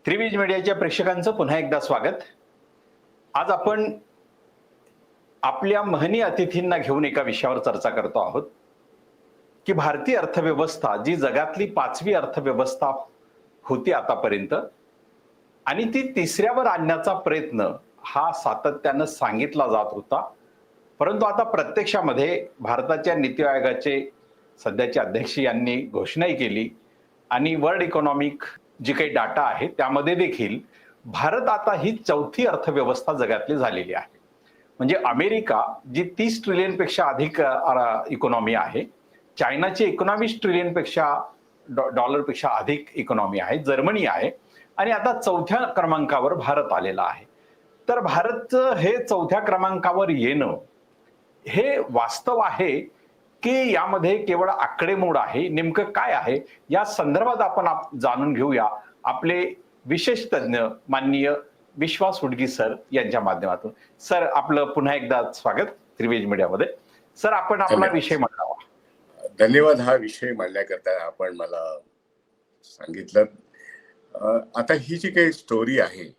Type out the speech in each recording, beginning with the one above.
त्रिविज मीडियाच्या प्रेक्षकांचं पुन्हा एकदा स्वागत. आज आपण आपल्या महनीय अतिथींना घेऊन एका विषयावर चर्चा करतो आहोत की भारतीय अर्थव्यवस्था जी जगातली 5वी अर्थव्यवस्था होती आतापर्यंत आणि ती तिसऱ्यावर आणण्याचा प्रयत्न हा सातत्यानं सांगितला जात होता. परंतु आता प्रत्यक्षामध्ये भारताच्या नीती आयोगाचे सध्याचे अध्यक्ष यांनी घोषणाही केली आणि वर्ल्ड इकॉनॉमिक जी काही डाटा आहे त्यामध्ये देखील भारत आता ही चौथी अर्थव्यवस्था जगातली झालेली आहे. म्हणजे अमेरिका जी 30 ट्रिलियन पेक्षा अधिक इकॉनॉमी आहे, चायनाची 19 ट्रिलियन पेक्षा डॉलर पेक्षा अधिक इकॉनॉमी आहे, जर्मनी आहे आणि आता चौथ्या क्रमांकावर भारत आलेला आहे. तर भारत हे चौथ्या क्रमांकावर येणं हे वास्तव आहे की यामध्ये केवळ आकडेमोड आहे, नेमकं काय आहे या संदर्भात आपण जाणून घेऊया आपले विशेष तज्ञ माननीय विश्वास उडगी सर यांच्या माध्यमातून. सर, आपलं पुन्हा एकदा स्वागत त्रिवेज मीडियामध्ये. सर, आपण आपला विषय मांडावा. धन्यवाद. हा विषय मांडण्याकरता आपण मला सांगितलं. आता ही जी काही स्टोरी आहे,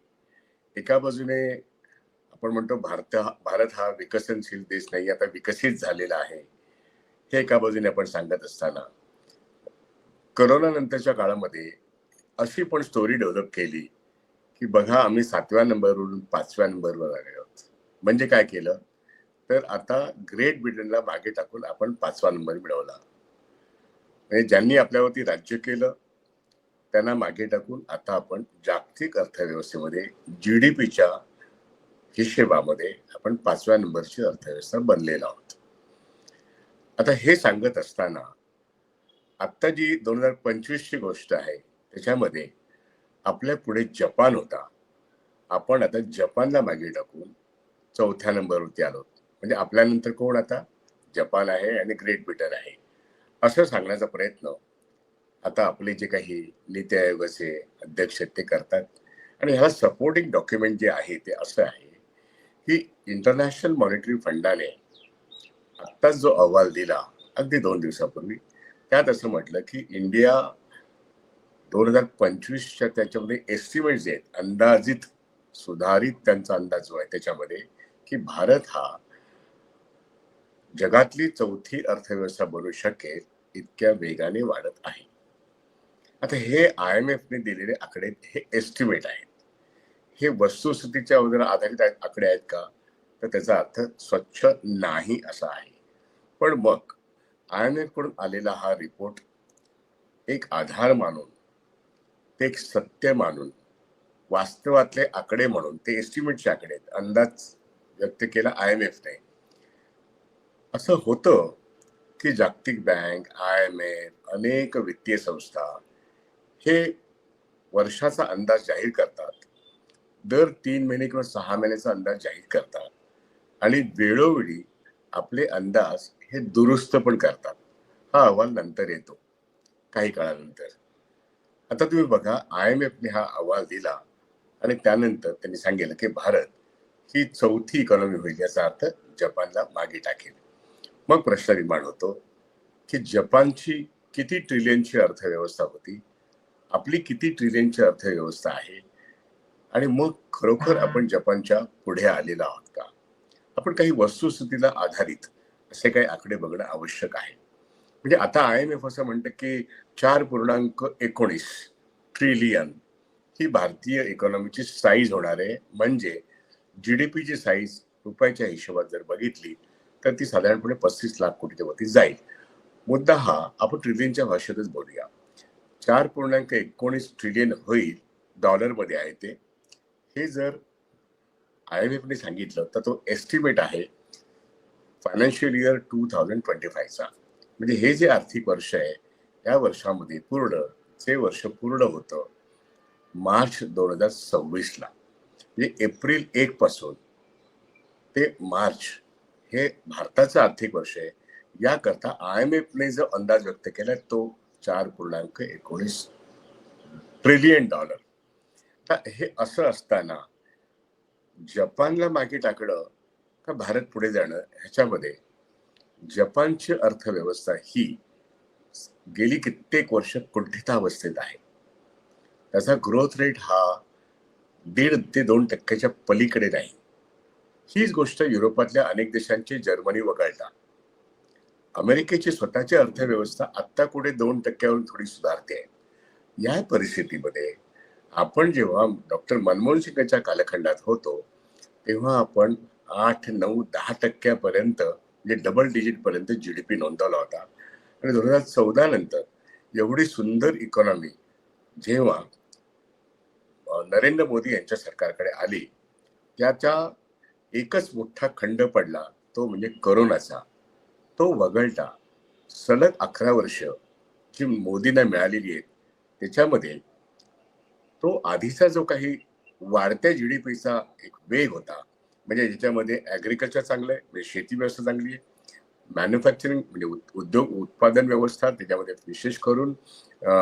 एका बाजूने आपण म्हणतो भारत हा विकसनशील देश नाही, आता विकसित झालेला आहे, हे एका बाजूने आपण सांगत असताना करोना नंतरच्या काळामध्ये अशी पण स्टोरी डेव्हलप केली की बघा आम्ही 7व्या नंबरवरून 5व्या नंबरवर आले आहोत. म्हणजे काय केलं तर आता ग्रेट ब्रिटनला मागे टाकून आपण 5वा नंबर मिळवला. म्हणजे ज्यांनी आपल्यावरती राज्य केलं त्यांना मागे टाकून आता आपण जागतिक अर्थव्यवस्थेमध्ये जीडीपीच्या हिशेबामध्ये आपण 5व्या नंबरची अर्थव्यवस्था बनलेलो आहोत. आता हे सांगत असताना आता जी 2025 ची गोष्ट आहे त्याच्यामध्ये आपल्या पुढे जपान होता. आपण आता जपानला मागे टाकून 4थ्या नंबरवरती आलो. म्हणजे आपल्यानंतर कोण आता? जपान आहे आणि ग्रेट ब्रिटन आहे असं सांगण्याचा प्रयत्न आता आपले जे काही नीती आयोगाचे अध्यक्ष ते करतात. आणि ह्याला सपोर्टिंग डॉक्युमेंट जे आहे ते असं आहे की इंटरनॅशनल मॉनिटरी फंडाने आत्ताच जो अहवाल दिला अगदी 2 दिवसापूर्वी त्यात असं म्हटलं की इंडिया 2025च्या त्याच्यामध्ये एस्टिमेट जे आहेत, अंदाजित सुधारित त्यांचा अंदाज जो आहे त्याच्यामध्ये की भारत हा जगातली 4थी अर्थव्यवस्था बनू शकेल इतक्या वेगाने वाढत आहे. आता हे IMF ने दिलेले आकडे हे एस्टिमेट आहेत. हे वस्तुस्थितीच्या वगैरे आधारित आकडे आहेत का? तर त्याचा अर्थ स्वच्छ नाही असा आहे. पण मग IMF कडून आलेला हा रिपोर्ट एक आधार मानून, ते एक सत्य मानून, वास्तवातले आकडे म्हणून, ते एस्टिमेटचे आकडे अंदाज व्यक्त केला IMF ने. असं होतं की जागतिक बँक, IMF, अनेक वित्तीय संस्था हे वर्षाचा अंदाज जाहीर करतात. दर 3 महिने किंवा 6 महिन्याचा अंदाज जाहीर करतात आणि वेळोवेळी आपले अंदाज हे दुरुस्त पण करतात. हा अहवाल नंतर येतो काही काळानंतर. आता तुम्ही बघा, IMF ने हा अहवाल दिला आणि त्यानंतर त्यांनी सांगितलं की भारत ही 4थी इकॉनॉमी होईल, याचा अर्थ जपानला मागे टाकेल. मग प्रश्न निर्माण होतो की जपानची किती ट्रिलियनची अर्थव्यवस्था होती, आपली किती ट्रिलियनची अर्थव्यवस्था आहे आणि मग खरोखर आपण जपानच्या पुढे आलेलो आहोत का? आपण काही वस्तुस्थितीला आधारित असे काही आकडे बघणं आवश्यक आहे. म्हणजे आता IMF असं म्हणतं की 4.19 ट्रिलियन ही भारतीय इकॉनॉमीची साईज होणार आहे. म्हणजे जीडीपीची साईज रुपयाच्या हिशोबात जर बघितली तर ती साधारणपणे 35 लाख कोटीच्या वरती जाईल. मुद्दा हा आपण ट्रिलियनच्या भाषेतच बोलूया. 4.19 ट्रिलियन होईल, डॉलरमध्ये आहे ते. हे जर IMF ने सांगितलं तर तो एस्टिमेट आहे फायनान्शियल इयर 2025 चा. म्हणजे हे जे आर्थिक वर्ष आहे या वर्षामध्ये जे वर्ष पूर्ण होतं मार्च 2026 ला. म्हणजे एप्रिल 1 पासून ते मार्च हे भारताचं आर्थिक वर्ष आहे. याकरता IMF ने जो अंदाज व्यक्त केला तो 4.19 ट्रिलियन डॉलर. तर हे असं असताना जपानला मागे टाकणं का भारत पुढे जाणं, ह्याच्यामध्ये जपानची अर्थव्यवस्था ही गेली कित्येक वर्ष कुंठितावस्थेत आहे. त्याचा ग्रोथ रेट हा 1.5 ते 2% पलीकडे नाही. हीच गोष्ट युरोपातल्या अनेक देशांची, जर्मनी वगळता. अमेरिकेची स्वतःची अर्थव्यवस्था आत्ता कुठे 2%वरून थोडी सुधारते. या परिस्थितीमध्ये आपण जेव्हा डॉक्टर मनमोहन सिंगच्या कालखंडात होतो, तेव्हा आपण 8, 9, 10% म्हणजे डबल डिजिट पर्यंत जीडीपी नोंदवला होता. आणि 2014 नंतर एवढी सुंदर इकॉनॉमी जेव्हा नरेंद्र मोदी यांच्या सरकारकडे आली, त्याचा एकच मोठा खंड पडला, तो म्हणजे करोनाचा. तो वगळता सलग 11 वर्ष जी मोदींना मिळालेली आहेत, त्याच्यामध्ये तो आधीचा जो काही वाढत्या जीडीपीचा एक वेग होता, म्हणजे ज्याच्यामध्ये ऍग्रिकल्चर चांगलं आहे, म्हणजे शेती व्यवस्था चांगली आहे, मॅन्युफॅक्चरिंग म्हणजे उद्योग उत्पादन व्यवस्था, त्याच्यामध्ये विशेष करून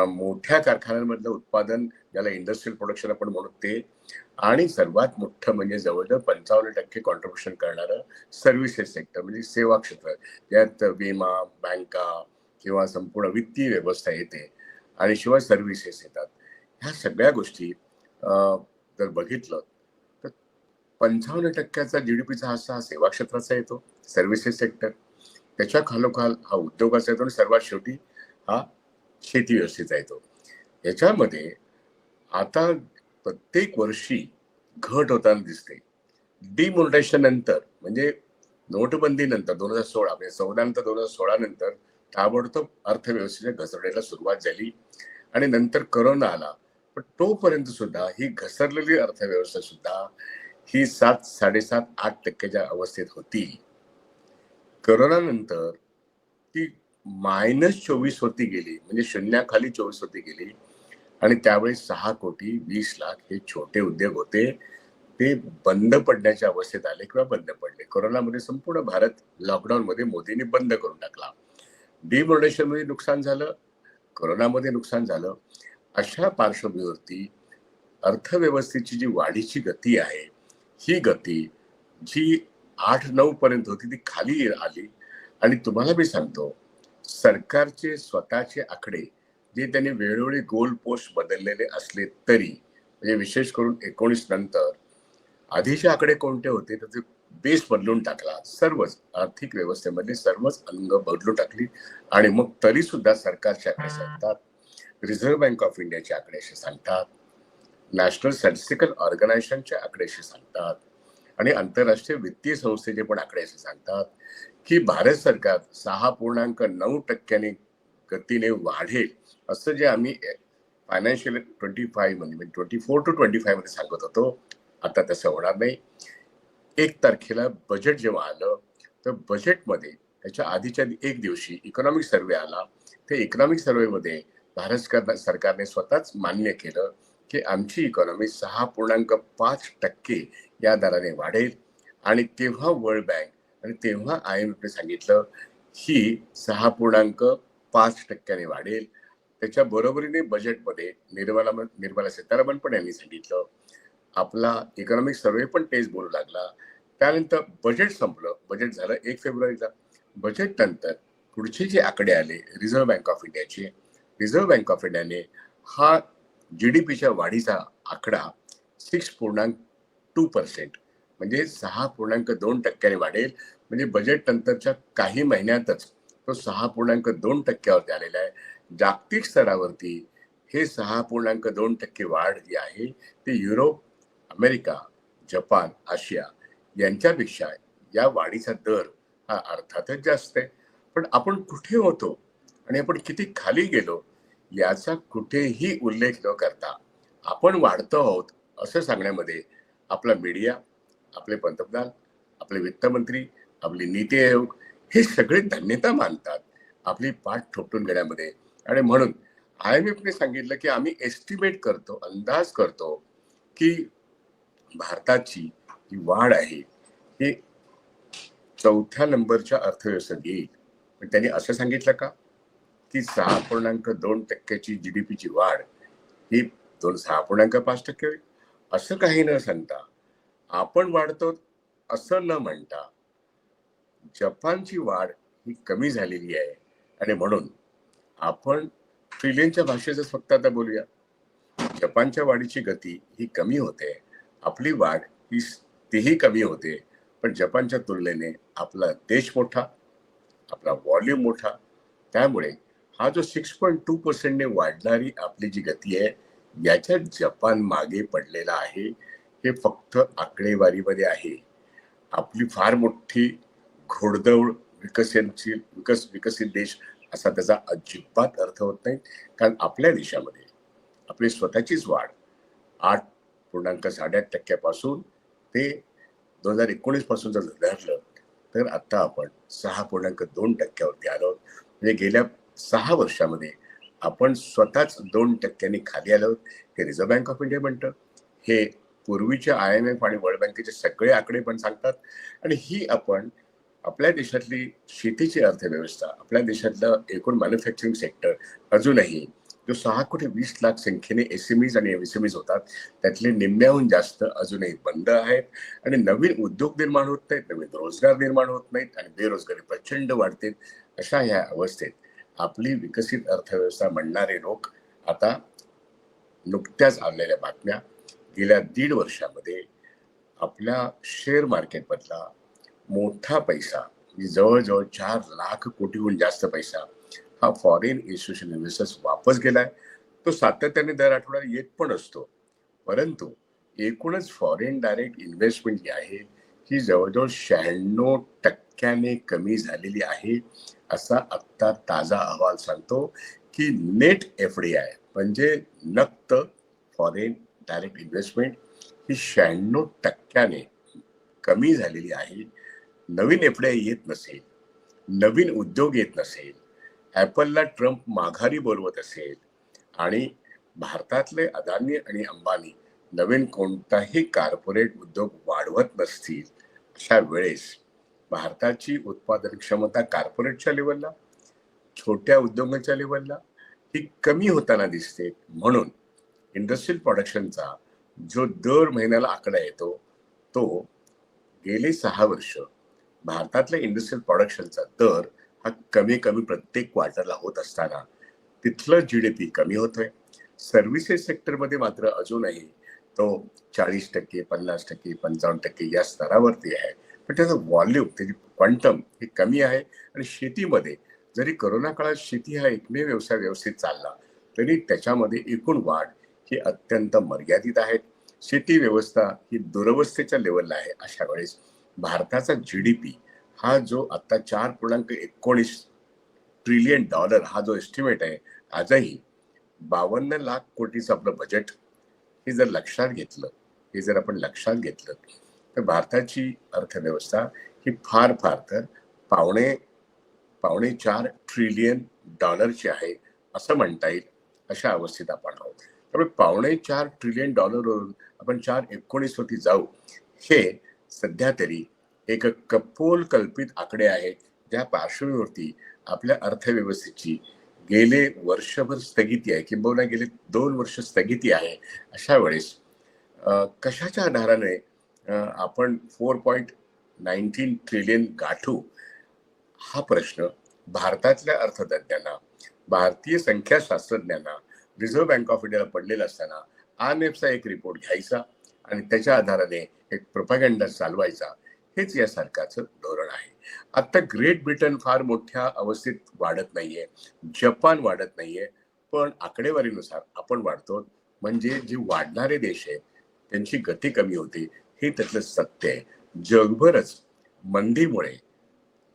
मोठ्या कारखान्यांमधलं उत्पादन, ज्याला इंडस्ट्रियल प्रोडक्शन आपण म्हणू ते, आणि सर्वात मोठं म्हणजे जवळजवळ 55% कॉन्ट्रीब्युशन करणारं सर्व्हिसेस सेक्टर म्हणजे सेवा क्षेत्र, त्यात विमा, बँका किंवा संपूर्ण वित्तीय व्यवस्था येते आणि शिवाय सर्व्हिसेस येतात. ह्या सगळ्या गोष्टी जर बघितलं तर 55% जीडीपीचा हा सेवा क्षेत्राचा येतो, सर्व्हिसेस सेक्टर. त्याच्या खालोखाल हा उद्योगाचा येतो आणि सर्वात शेवटी हा शेती व्यवस्थेचा येतो. याच्यामध्ये आता प्रत्येक वर्षी घट होताना दिसते. डिमोनेटायझेशन नंतर म्हणजे नोटबंदी नंतर 2016 म्हणजे 14 नंतर 2016 नंतर ताबडतोब अर्थव्यवस्थेच्या घसरणीला सुरुवात झाली आणि नंतर करोना आला. पण तोपर्यंत सुद्धा ही घसरलेली अर्थव्यवस्था सुद्धा ही 7, 7.5, 8% अवस्थेत होती. करोना नंतर ती -24 वरती गेली, म्हणजे शून्याखाली 24 वरती गेली आणि त्यावेळी 6,20,00,000 हे छोटे उद्योग होते, ते बंद पडण्याच्या अवस्थेत आले किंवा बंद पडले. कोरोनामध्ये संपूर्ण भारत लॉकडाऊन मध्ये मोदींनी बंद करून टाकला. डिमॉनिटायझेशन मध्ये नुकसान झालं, कोरोनामध्ये नुकसान झालं. अशा पार्श्वभूमीवरती अर्थव्यवस्थेची जी वाढीची गती आहे, ही गती जी 8-9 पर्यंत होती ती खाली आली. आणि तुम्हाला मी सांगतो, सरकारचे स्वतःचे आकडे जे त्यांनी वेळोवेळी गोल पोस्ट बदललेले असले तरी, म्हणजे विशेष करून 19 नंतर आधीचे आकडे कोणते होते, त्याचे बेस बदलून टाकला. सर्वच आर्थिक व्यवस्थेमध्ये सर्वच अंग बदलून टाकली आणि मग तरी सुद्धा सरकारचे आकडे सांगतात, रिझर्व्ह बँक ऑफ इंडियाचे आकडे असे सांगतात, नॅशनल स्टॅटिस्टिकल ऑर्गनायझेशनचे आकडे असे सांगतात आणि आंतरराष्ट्रीय वित्तीय संस्थेचे पण आकडे असे सांगतात की भारत सरकार 6.9% गतीने वाढेल, असं जे आम्ही फायनान्शियल 25 मध्ये 24 to 25 मध्ये सांगत होतो. आता तसं होणार नाही. 1 तारखेला बजेट जेव्हा आलं, तर बजेटमध्ये त्याच्या आधीच्या एक दिवशी इकॉनॉमिक सर्व्हे आला. त्या इकॉनॉमिक सर्व्हेमध्ये भारत सरकारने स्वतःच मान्य केलं की आमची इकॉनॉमी 6.5% या दराने वाढेल. आणि तेव्हा वर्ल्ड बँक आणि तेव्हा IMF ने सांगितलं ही 6.5% वाढेल. त्याच्या बरोबरीने बजेटमध्ये निर्मला सीतारामन पण यांनी सांगितलं. आपला इकॉनॉमिक सर्व्हे पण तेच बोलू लागला. त्यानंतर बजेट संपलं. बजेट झालं 1 फेब्रुवारीला. बजेट नंतर पुढचे जे आकडे आले रिझर्व्ह बँक ऑफ इंडियाचे, रिझर्व्ह बँक ऑफ इंडियाने हा जीडीपीच्या वाढीचा आकडा 6.2% म्हणजे 6.2% वाढेल. म्हणजे बजेट नंतरच्या काही महिन्यातच तो 6.2% आलेला आहे. जागतिक स्तरावरती हे 6.2% वाढ जी आहे ती युरोप, अमेरिका, जपान, आशिया यांच्यापेक्षा या वाढीचा दर हा अर्थातच जास्त आहे. पण आपण कुठे होतो आणि आपण किती खाली गेलो याचा कुठेही उल्लेख न करता आपण वाढतो आहोत असं सांगण्यामध्ये आपला मीडिया, आपले पंतप्रधान, आपले वित्तमंत्री, आपली नीती आयोग हे सगळे धन्यता मानतात आपली पाठ थोपटून घेण्यामध्ये. आणि म्हणून IMF ने सांगितलं की आम्ही एस्टिमेट करतो, अंदाज करतो की भारताची जी वाढ आहे ही 4थ्या नंबरच्या अर्थव्यवस्थेत येईल. पण त्यांनी असं सांगितलं का की 6.2% जीडीपीची वाढ ही 6.5% होईल? असं काही न सांगता, आपण वाढतो असं न म्हणता जपानची वाढ ही कमी झालेली आहे आणि म्हणून आपण ट्रिलियनच्या भाषेतच फक्त आता बोलूया. जपानच्या वाढीची गती ही कमी होते, आपली वाढ ही तीही कमी होते. पण जपानच्या तुलनेने आपला देश मोठा, आपला व्हॉल्यूम मोठा, त्यामुळे हा जो 6.2% ने वाढणारी आपली जी गती आहे, याच्यात जपान मागे पडलेला आहे. हे फक्त आकडेवारीमध्ये आहे. आपली फार मोठी घोडदौड विकसित देश असा त्याचा अजिबात अर्थ होत नाही. कारण आपल्या देशामध्ये आपली स्वतःचीच वाढ 8.8% ते 2019 पासून जर धरलं तर आता आपण 6.2% आलो आहोत. म्हणजे गेल्या 6 वर्षामध्ये आपण स्वतःच 2% खाली आलो आहोत. हे रिझर्व्ह बँक ऑफ इंडिया म्हणतं, हे पूर्वीच्या IMF आणि वर्ल्ड बँकेचे सगळे आकडे पण सांगतात. आणि ही आपण आपल्या देशातली शेतीची अर्थव्यवस्था, आपल्या देशातलं एकूण मॅन्युफॅक्चरिंग सेक्टर अजूनही जो 6.20 कोटी संख्येने SMEs आणि MSMEs होतात, त्यातले निम्म्याहून जास्त अजूनही बंद आहेत. आणि नवीन उद्योग निर्माण होत नाहीत, नवीन रोजगार निर्माण होत नाहीत आणि बेरोजगारी प्रचंड वाढते. अशा ह्या अवस्थेत आपली विकसित अर्थव्यवस्था म्हणणारे लोक आता नुकत्याच आलेल्या बातम्या, गेल्या 1.5 वर्षामध्ये आपल्या शेअर मार्केटमधला मोठा पैसा, जवळजवळ 4 लाख कोटीहून जास्त पैसा हा फॉरेन इन्स्टिट्यूशन इन्व्हेस्टर्स वापस गेलाय. तो सातत्याने दर आठवड्याला येत पण असतो, परंतु एकूणच फॉरेन डायरेक्ट इन्व्हेस्टमेंट जी आहे ही जवळजवळ 96% कमी झालेली आहे. असा आत्ता ताजा अहवाल सांगतो की नेट FDI म्हणजे नक्त फॉरेन डायरेक्ट इन्व्हेस्टमेंट ही 96% कमी झालेली आहे. नवीन FDI येत नसेल, नवीन उद्योग येत नसेल, ऍपलला ट्रम्प माघारी बोलवत असेल आणि भारतातले अदानी आणि अंबानी नवीन कोणताही कॉर्पोरेट उद्योग वाढवत नसतील, अशा वेळेस भारताची उत्पादन क्षमता कॉर्पोरेटच्या लेवलला, छोट्या उद्योगांच्या लेवलला ही कमी होताना दिसते. म्हणून इंडस्ट्रियल प्रोडक्शनचा जो दर महिन्याला आकडा येतो, तो गेले 6 वर्ष भारतातल्या इंडस्ट्रियल प्रोडक्शनचा दर हा कमी प्रत्येक क्वार्टरला होत असताना तिथलं GDP कमी होतोय. सर्व्हिसेस सेक्टरमध्ये मात्र अजूनही तो 40%, 50%, 55% या स्तरावरती आहे. पण त्याचं व्हॉल्यूम, त्याची क्वांटम हे कमी आहे. आणि शेतीमध्ये जरी करोना काळात शेती हा एकमेव व्यवसाय व्यवस्थित चालला, तरी त्याच्यामध्ये एकूण वाढ ही अत्यंत मर्यादित आहे. शेती व्यवस्था ही दुरवस्थेच्या लेवलला आहे. अशा वेळेस भारताचा GDP हा जो आता 4.19 ट्रिलियन डॉलर हा जो एस्टिमेट आहे, आजही 52 लाख कोटीचं आपलं बजेट हे जर आपण लक्षात घेतलं तर भारताची अर्थव्यवस्था ही फार तर पावणे 4 ट्रिलियन डॉलरची आहे असं म्हणता येईल. अशा अवस्थेत आपण आहोत. त्यामुळे 4.25 ट्रिलियन डॉलरवरून आपण 4.19 वरती जाऊ, हे सध्या तरी एक कपोल कल्पित आकडे आहेत, ज्या पार्श्वभूमीवरती आपल्या अर्थव्यवस्थेची गेले वर्षभर स्थगिती आहे, किंबहुना गेले 2 वर्ष स्थगिती आहे. अशा वेळेस कशाच्या आधाराने आपण 4.19 ट्रिलियन गाठू, हा प्रश्न भारतातल्या अर्थतज्ञांना, भारतीय संख्याशास्त्रज्ञांना, रिझर्व्ह बँक ऑफ इंडियाला पडलेला असताना IMFचा एक रिपोर्ट घ्यायचा आणि त्याच्या आधाराने एक प्रोपॅगंडा चालवायचा, हेच या सरकारचं धोरण आहे. आता ग्रेट ब्रिटन फार मोठ्या अवस्थेत वाढत नाहीये, जपान वाढत नाहीये, पण आकडेवारीनुसार आपण वाढतो. म्हणजे जे वाढणारे देश आहेत त्यांची गती कमी होते, हे त्यातलं सत्य आहे. जगभरच मंदीमुळे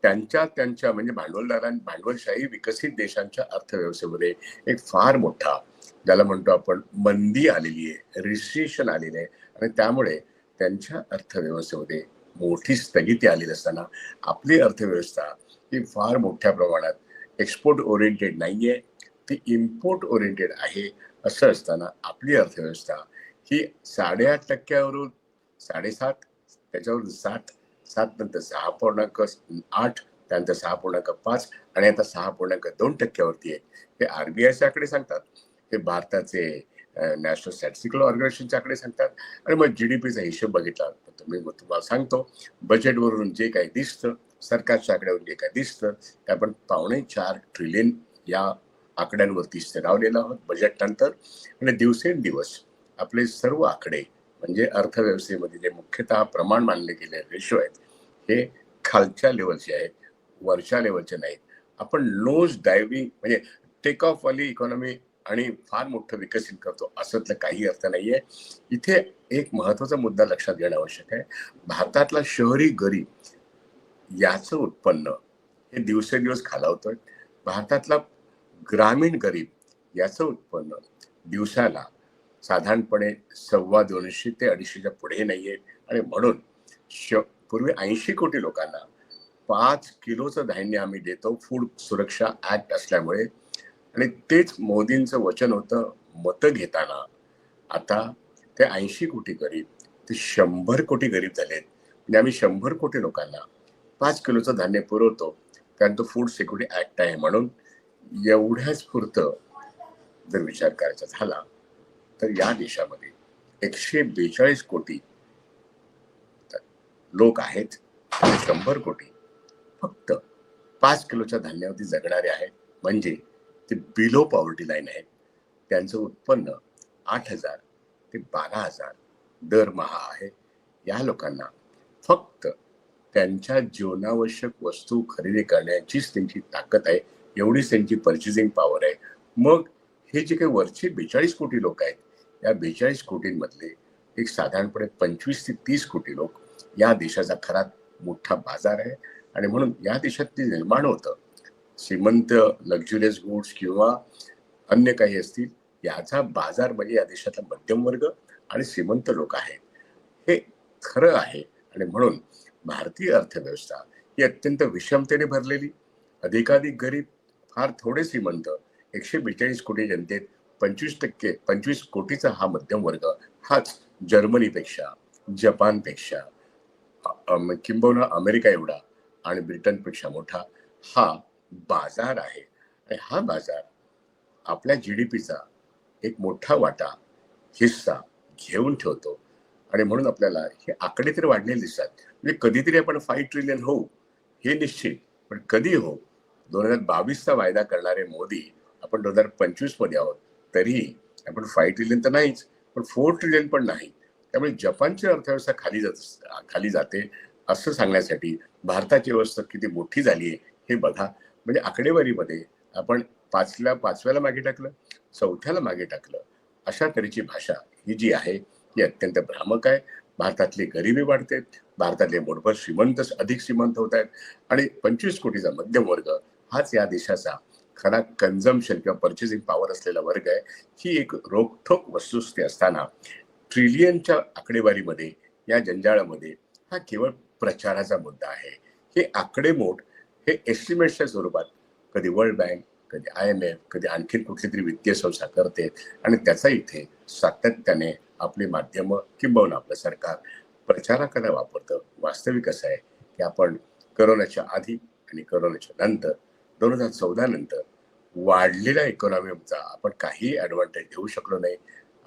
त्यांच्या म्हणजे भांडवलशाही विकसित देशांच्या अर्थव्यवस्थेमध्ये एक फार मोठा, ज्याला म्हणतो आपण मंदी आलेली आहे, रिसेशन आलेली आहे. आणि त्यामुळे त्यांच्या अर्थव्यवस्थेमध्ये मोठी स्थगिती आलेली असताना आपली अर्थव्यवस्था ही फार मोठ्या प्रमाणात एक्सपोर्ट ओरिएंटेड नाहीये, ती इम्पोर्ट ओरिएंटेड आहे. असं असताना आपली अर्थव्यवस्था ही 8.5%वरून 7.5, त्याच्यावरून 7 नंतर 6.8, त्यानंतर 6.5 आणि आता 6.2% वरती आहे. हे RBIचे आकडे सांगतात, हे भारताचे नॅशनल स्टॅटिस्टिकल ऑर्गनायझेशनचे आकडे सांगतात. आणि मग GDPचा हिशोब बघितला तर तुम्हाला सांगतो, बजेटवरून जे काही दिसतं, सरकारच्या आकड्यावरून जे काही दिसतं, ते आपण 4.25 ट्रिलियन या आकड्यांवरती स्थिरावलेलो आहोत बजेट नंतर, आणि दिवसेंदिवस आपले सर्व आकडे म्हणजे अर्थव्यवस्थेमध्ये जे मुख्यतः प्रमाण मानले गेले रेशो आहेत हे खालच्या लेवलचे आहेत, वरच्या लेवलचे नाहीत. आपण नोज डायव्हिंग म्हणजे टेक ऑफ वाली इकॉनॉमी आणि फार मोठं विकसित करतो असं काही अर्थ नाहीये. इथे एक महत्वाचा मुद्दा लक्षात घेणं आवश्यक आहे. भारतातला शहरी गरीब याचं उत्पन्न हे दिवसेंदिवस खालावतोय. भारतातला ग्रामीण गरीब याचं उत्पन्न दिवसाला साधारणपणे 250 ते 250च्या पुढे नाहीये. आणि म्हणून पूर्वी 80 कोटी लोकांना 5 किलोचं धान्य आम्ही देतो फूड सुरक्षा ऍक्ट असल्यामुळे, आणि तेच मोदींचं वचन होतं मतं घेताना. आता ते 80 कोटी गरीब ते 100 कोटी गरीब झालेत. म्हणजे आम्ही 100 कोटी लोकांना 5 किलोचं धान्य पुरवतो, कारण तो फूड सिक्युरिटी ऍक्ट आहे. म्हणून एवढ्याच पुरतं जर विचार करायचा झाला तर या देशामध्ये 142 कोटी लोक आहेत, 100 कोटी फक्त 5 किलोच्या धान्यावरती जगणारे आहेत. म्हणजे ते बिलो पॉवर्टी लाईन आहेत. त्यांचं उत्पन्न 8,000 ते 12,000 दरमहा आहे. या लोकांना फक्त त्यांच्या जीवनावश्यक वस्तू खरेदी करण्याचीच त्यांची ताकद आहे, एवढीच त्यांची पर्चेसिंग पॉवर आहे. मग हे जे काही वरचे 42 कोटी लोक आहेत, या 42 कोटींमधले एक साधारणपणे 25 ते 30 कोटी लोक या देशाचा खरा मोठा बाजार आहे. आणि म्हणून या देशात ते निर्माण होतं श्रीमंत लक्झुरियस गुड्स किंवा अन्य काही असतील, याचा बाजार म्हणजे या देशातला मध्यम वर्ग आणि श्रीमंत लोक आहेत. हे खरं आहे. आणि म्हणून भारतीय अर्थव्यवस्था ही अत्यंत विषमतेने भरलेली, अधिकाधिक गरीब, फार थोडे श्रीमंत, 142 कोटी जनतेत 25 कोटीचा हा मध्यम वर्ग हाच जर्मनीपेक्षा, जपानपेक्षा, किंबहुना अमेरिका एवढा आणि ब्रिटनपेक्षा मोठा हा बाजार आहे. आणि हा बाजार आपल्या जीडीपीचा एक मोठा वाटा हिस्सा घेऊन ठेवतो. आणि म्हणून आपल्याला हे आकडे तर वाढलेले दिसतात. म्हणजे कधीतरी आपण 5 ट्रिलियन होऊ हे निश्चित, पण कधी हो? 2022चा वायदा करणारे मोदी आपण 2025 मध्ये आहोत, तरीही आपण 5 ट्रिलियन तर नाहीच, पण 4 ट्रिलियन पण नाही. त्यामुळे जपानची अर्थव्यवस्था खाली जाते असं सांगण्यासाठी भारताची व्यवस्था किती मोठी झाली आहे हे बघा. म्हणजे आकडेवारीमध्ये आपण पाचव्याला मागे टाकलं, चौथ्याला मागे टाकलं, अशा तऱ्हेची भाषा ही जी आहे ती अत्यंत भ्रामक आहे. भारतातली गरिबी वाढते, भारतातले मोठभर श्रीमंत अधिक श्रीमंत होत आहेत, आणि 25 कोटीचा मध्यम वर्ग हाच या देशाचा खरा कन्झम्पशन किंवा पर्चेसिंग पॉवर असलेला वर्ग आहे. ही एक रोखठोक वस्तुस्थिती असताना ट्रिलियनच्या आकडेवारीमध्ये, या जंजाळामध्ये हा केवळ प्रचाराचा मुद्दा आहे. हे आकडेमोड हे एस्टिमेट्सच्या स्वरूपात कधी वर्ल्ड बँक, कधी IMF, कधी आणखी कुठली तरी वित्तीय संस्था करते, आणि त्याचा इथे सातत्याने आपली माध्यमं किंबहुना आपलं सरकार प्रचाराकडे वापरतं. वास्तविक असं आहे की आपण करोनाच्या आधी आणि करोनाच्या नंतर 2014 नंतर वाढलेल्या इकॉनॉमीचा आपण काही ऍडव्हान्टेज घेऊ शकलो नाही.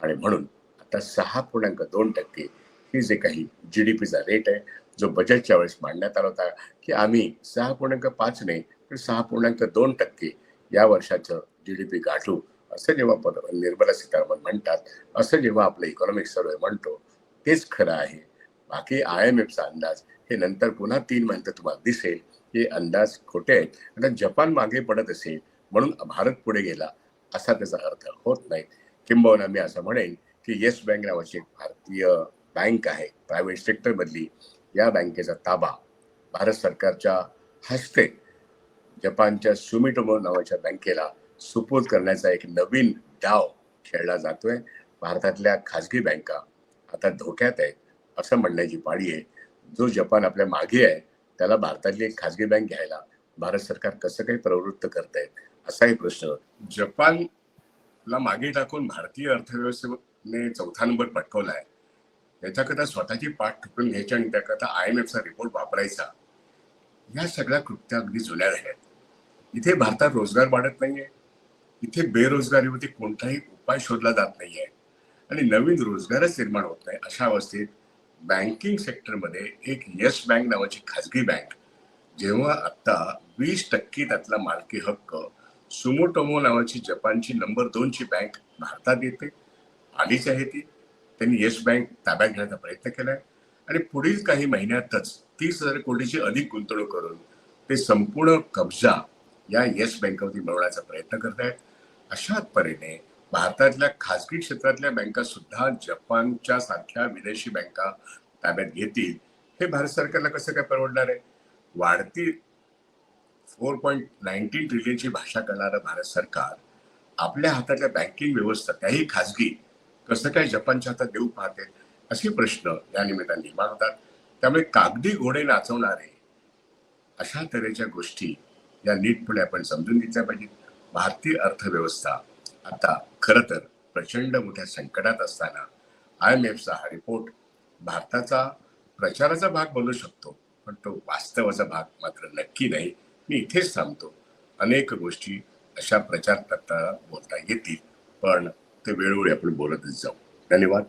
आणि म्हणून आता 6.2% ही जे काही जीडीपीचा रेट आहे, जो बजेटच्या वेळेस मांडण्यात आला होता की आम्ही 6.5 नाही तर 6.2% या वर्षाचं जीडीपी गाठू, असं जेव्हा निर्मला सीतारामन म्हणतात, असं जेव्हा आपलं इकॉनॉमिक सर्वे म्हणतो, तेच खरं आहे. बाकी IMFचा अंदाज हे नंतर पुन्हा 3 महिन्यात तुम्हाला दिसेल हे अंदाज खोटे आहेत. आता जपान मागे पडत असेल म्हणून भारत पुढे गेला असा त्याचा अर्थ होत नाही. किंबहुना मी असं म्हणेन की येस बँक नावाची एक भारतीय बँक आहे प्रायव्हेट सेक्टर मधली, या बँकेचा ताबा भारत सरकारच्या हस्ते जपानच्या सुमिटोमो नावाच्या बँकेला सुपूर्द करण्याचा एक नवीन डाव खेळला जातोय. भारतातल्या खासगी बँका आता धोक्यात आहेत असं म्हणण्याची पाळी आहे. जो जपान आपल्या मागे आहे त्याला भारतातली एक खासगी बँक घ्यायला भारत सरकार कसं काही प्रवृत्त करतायत असाही प्रश्न. जपानला मागे टाकून भारतीय अर्थव्यवस्थेने 4था नंबर पटकवलाय. त्याच्याकरता स्वतःची पाठ ठोकून घ्यायची आणि त्याकरता IMFचा रिपोर्ट वापरायचा, या सगळ्या कृत्या अगदी जुन्या आहेत. इथे भारतात रोजगार वाढत नाहीये, इथे बेरोजगारीवरती कोणताही उपाय शोधला जात नाहीये आणि नवीन रोजगारच निर्माण होत नाही. अशा अवस्थेत बँकिंग सेक्टरमध्ये एक येस बँक नावाची खासगी बँक जेव्हा आता 20% त्यातला मालकी हक्क सुमोटोमो नावाची जपानची नंबर 2 ची बँक भारतात येते. आलीच आहे ती. त्यांनी येस बँक ताब्यात घेण्याचा प्रयत्न केलाय आणि पुढील काही महिन्यातच 30,000 कोटीची अधिक गुंतवणूक करून ते संपूर्ण कब्जा या येस बँकेवरती मिळवण्याचा प्रयत्न करतायत. अशा परीने भारतातल्या खासगी क्षेत्रातल्या बँका सुद्धा जपानच्या सारख्या विदेशी बँका ताब्यात घेतील. हे भारत सरकारला कसं काय परवडणार आहे? वाढती 4.19 ट्रिलियनची भाषा करणारं भारत सरकार आपल्या हातातल्या बँकिंग व्यवस्था त्याही खासगी कसं काय जपानच्या हातात देऊ पाहते, असे प्रश्न या निमित्ताने निर्माण होतात. त्यामुळे कागदी घोडे नाचवणारे अशा तऱ्हेच्या गोष्टी या नीटपणे आपण समजून घेतल्या पाहिजेत. भारतीय अर्थव्यवस्था आता खरं तर प्रचंड मोठ्या संकटात असताना IMFचा हा रिपोर्ट भारताचा प्रचाराचा भाग बनू शकतो, पण तो वास्तवाचा भाग मात्र नक्की नाही. मी इथेच थांबतो. अनेक गोष्टी अशा प्रचार करता बोलता येतील, पण ते वेळोवेळी आपण बोलतच जाऊ. धन्यवाद.